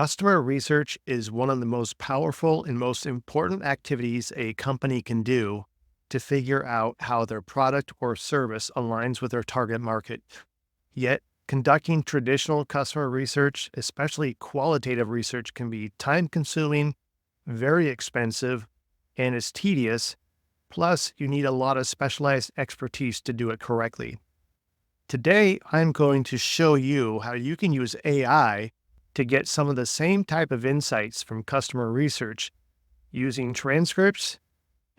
Customer research is one of the most powerful and most important activities a company can do to figure out how their product or service aligns with their target market. Yet, conducting traditional customer research, especially qualitative research, can be time consuming, very expensive, and is tedious. Plus, you need a lot of specialized expertise to do it correctly. Today, I'm going to show you how you can use AI to get some of the same type of insights from customer research using transcripts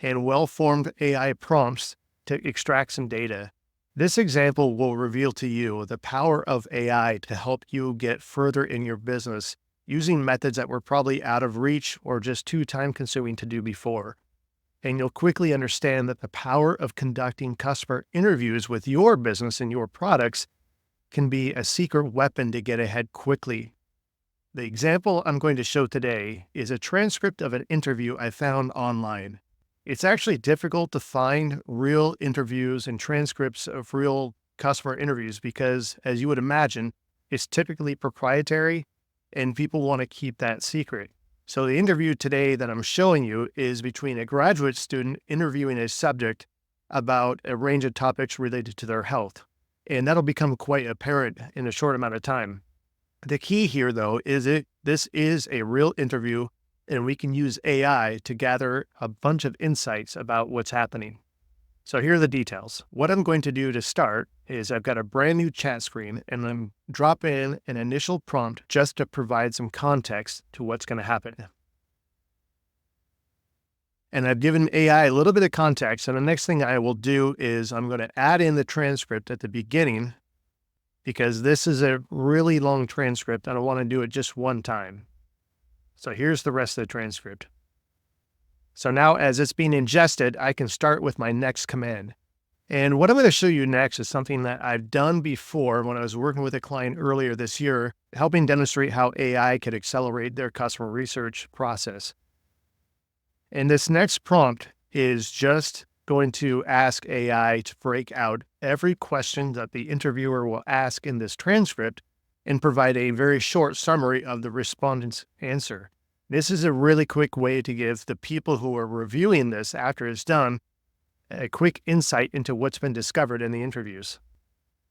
and well-formed AI prompts to extract some data. This example will reveal to you the power of AI to help you get further in your business using methods that were probably out of reach or just too time-consuming to do before. And you'll quickly understand that the power of conducting customer interviews with your business and your products can be a secret weapon to get ahead quickly. The example I'm going to show today is a transcript of an interview I found online. It's actually difficult to find real interviews and transcripts of real customer interviews because, as you would imagine, it's typically proprietary and people want to keep that secret. So the interview today that I'm showing you is between a graduate student interviewing a subject about a range of topics related to their health. And that'll become quite apparent in a short amount of time. The key here, though, is this is a real interview, and we can use AI to gather a bunch of insights about what's happening. So here are the details. What I'm going to do to start is I've got a brand new chat screen, and I'm drop in an initial prompt just to provide some context to what's going to happen. And I've given AI a little bit of context, and the next thing I will do is I'm going to add in the transcript at the beginning because this is a really long transcript and I want to do it just one time. So here's the rest of the transcript. So now as it's being ingested, I can start with my next command. And what I'm going to show you next is something that I've done before when I was working with a client earlier this year, helping demonstrate how AI could accelerate their customer research process. And this next prompt is just going to ask AI to break out every question that the interviewer will ask in this transcript and provide a very short summary of the respondent's answer. This is a really quick way to give the people who are reviewing this after it's done a quick insight into what's been discovered in the interviews.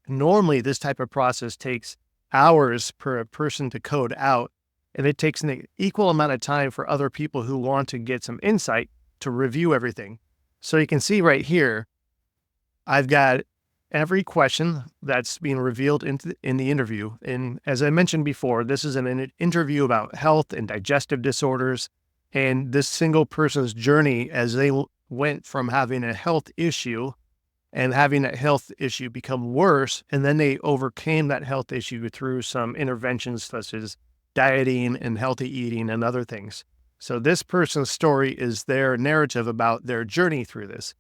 Normally, this type of process takes hours per person to code out, and it takes an equal amount of time for other people who want to get some insight to review everything. So you can see right here, I've got every question that's being revealed in the interview. And as I mentioned before, this is an interview about health and digestive disorders and this single person's journey as they went from having a health issue and having that health issue become worse. And then they overcame that health issue through some interventions such as dieting and healthy eating and other things. So this person's story is their narrative about their journey through this.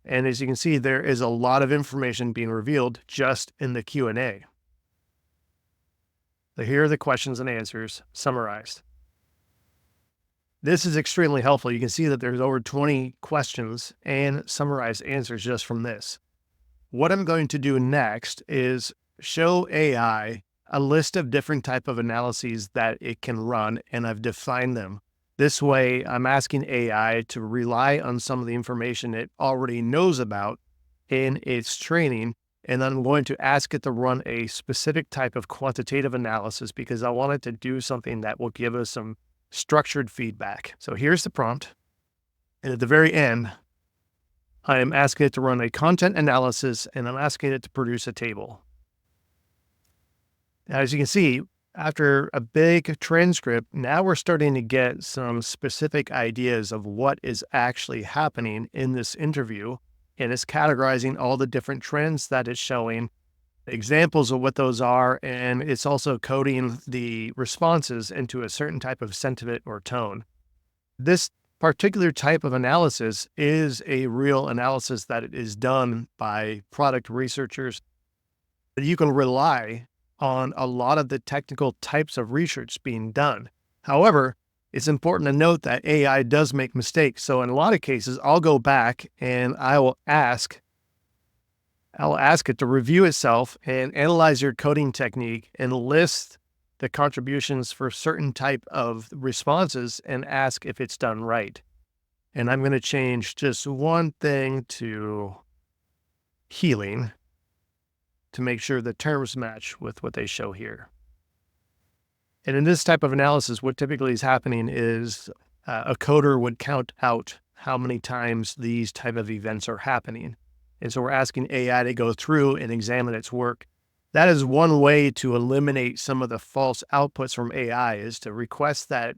And as you can see, there is a lot of information being revealed just in the Q&A. So here are the questions and answers summarized. This is extremely helpful. You can see that there's over 20 questions and summarized answers just from this. What I'm going to do next is show AI a list of different type of analyses that it can run, and I've defined them. This way, I'm asking AI to rely on some of the information it already knows about in its training, and then I'm going to ask it to run a specific type of quantitative analysis because I want it to do something that will give us some structured feedback. So here's the prompt, and at the very end, I am asking it to run a content analysis, and I'm asking it to produce a table. Now, as you can see, after a big transcript, now we're starting to get some specific ideas of what is actually happening in this interview, and it's categorizing all the different trends that it's showing, examples of what those are, and it's also coding the responses into a certain type of sentiment or tone. This particular type of analysis is a real analysis that is done by product researchers. You can rely on a lot of the technical types of research being done. However, it's important to note that AI does make mistakes. So in a lot of cases, I'll go back and I'll ask it to review itself and analyze your coding technique and list the contributions for certain type of responses and ask if it's done right. And I'm going to change just one thing to healing to make sure the terms match with what they show here. And in this type of analysis, what typically is happening is a coder would count out how many times these type of events are happening. And so we're asking AI to go through and examine its work. That is one way to eliminate some of the false outputs from AI, is to request that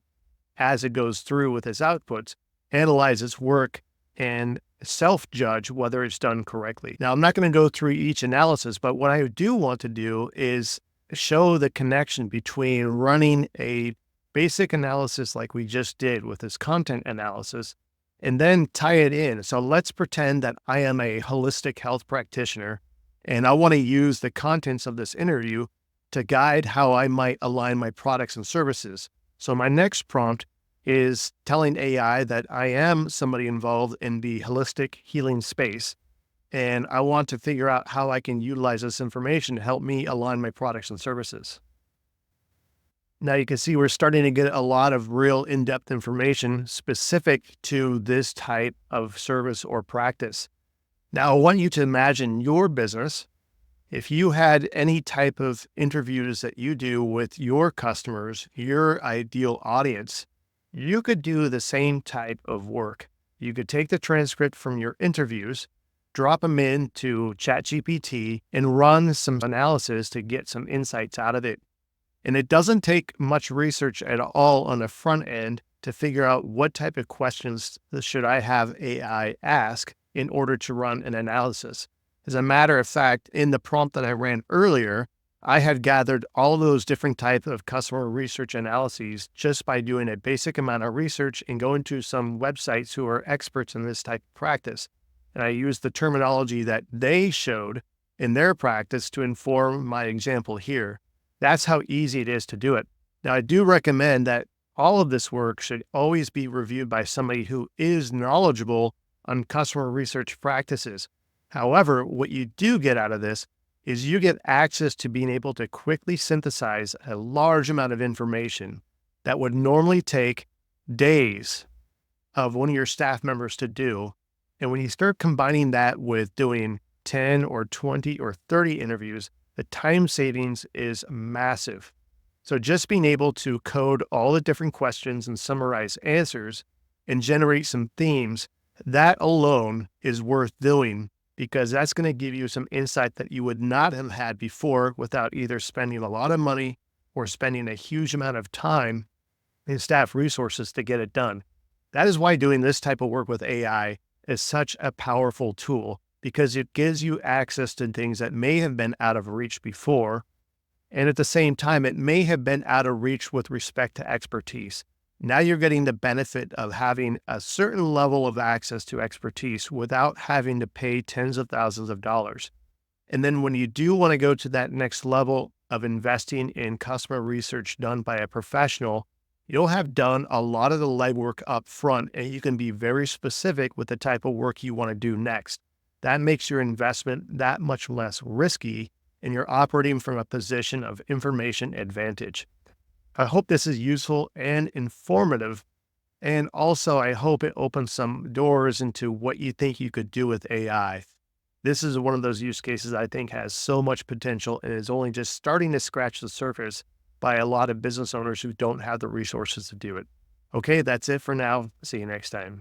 as it goes through with its outputs, analyze its work and self-judge whether it's done correctly. Now, I'm not going to go through each analysis, but what I do want to do is show the connection between running a basic analysis like we just did with this content analysis and then tie it in. So let's pretend that I am a holistic health practitioner and I want to use the contents of this interview to guide how I might align my products and services. So my next prompt is telling AI that I am somebody involved in the holistic healing space, and I want to figure out how I can utilize this information to help me align my products and services. Now you can see we're starting to get a lot of real in-depth information specific to this type of service or practice. Now I want you to imagine your business. If you had any type of interviews that you do with your customers, your ideal audience, you could do the same type of work. You could take the transcript from your interviews, drop them into ChatGPT, and run some analysis to get some insights out of it. And it doesn't take much research at all on the front end to figure out what type of questions should I have AI ask in order to run an analysis. As a matter of fact, in the prompt that I ran earlier, I had gathered all those different types of customer research analyses just by doing a basic amount of research and going to some websites who are experts in this type of practice. And I used the terminology that they showed in their practice to inform my example here. That's how easy it is to do it. Now, I do recommend that all of this work should always be reviewed by somebody who is knowledgeable on customer research practices. However, what you do get out of this is you get access to being able to quickly synthesize a large amount of information that would normally take days of one of your staff members to do. And when you start combining that with doing 10 or 20 or 30 interviews, the time savings is massive. So just being able to code all the different questions and summarize answers and generate some themes, that alone is worth doing, because that's going to give you some insight that you would not have had before without either spending a lot of money or spending a huge amount of time and staff resources to get it done. That is why doing this type of work with AI is such a powerful tool, because it gives you access to things that may have been out of reach before. And at the same time, it may have been out of reach with respect to expertise. Now you're getting the benefit of having a certain level of access to expertise without having to pay tens of thousands of dollars. And then when you do want to go to that next level of investing in customer research done by a professional, you'll have done a lot of the legwork up front, and you can be very specific with the type of work you want to do next. That makes your investment that much less risky, and you're operating from a position of information advantage. I hope this is useful and informative. And also, I hope it opens some doors into what you think you could do with AI. This is one of those use cases I think has so much potential and is only just starting to scratch the surface by a lot of business owners who don't have the resources to do it. Okay, that's it for now. See you next time.